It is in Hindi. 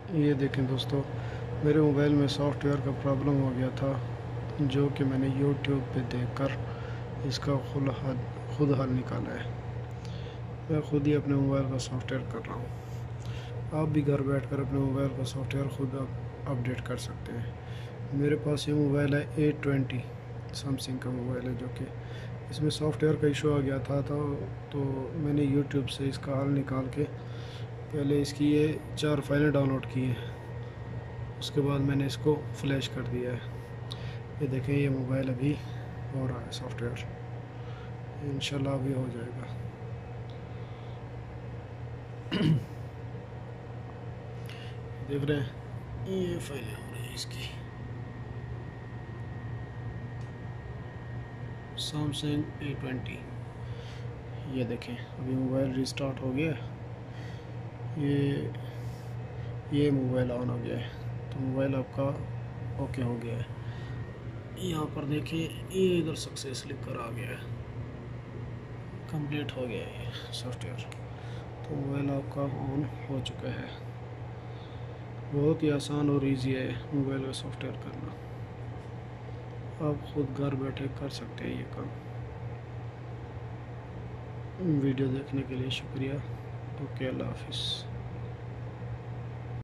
ये देखें दोस्तों, मेरे मोबाइल में सॉफ्टवेयर का प्रॉब्लम हो गया था, जो कि मैंने यूट्यूब पे देखकर इसका खुद हल निकाला है। मैं खुद ही अपने मोबाइल का सॉफ्टवेयर कर रहा हूँ। आप भी घर बैठकर अपने मोबाइल का सॉफ्टवेयर खुद अपडेट कर सकते हैं। मेरे पास ये मोबाइल है A20, सैमसंग का मोबाइल है, जो कि इसमें सॉफ्टवेयर का इशू आ गया था तो मैंने यूट्यूब से इसका हल निकाल के पहले इसकी ये 4 फाइलें डाउनलोड की हैं। उसके बाद मैंने इसको फ्लैश कर दिया है। ये देखें, ये मोबाइल अभी हो रहा है सॉफ्टवेयर, इंशाल्लाह अभी हो जाएगा। देख रहे हैं, ये फाइलें हो रही है इसकी। सैमसंग A20, ये देखें अभी मोबाइल रिस्टार्ट हो गया। ये मोबाइल ऑन हो गया है, तो मोबाइल आपका ओके हो गया है। यहाँ पर देखिए, ये इधर सक्सेस लिख कर आ गया है, कंप्लीट हो गया है ये सॉफ्टवेयर। तो मोबाइल आपका ऑन हो चुका है। बहुत ही आसान और इजी है मोबाइल का सॉफ्टवेयर करना। आप खुद घर बैठे कर सकते हैं ये काम। वीडियो देखने के लिए शुक्रिया। ओके, अल्लाह हाफिज़।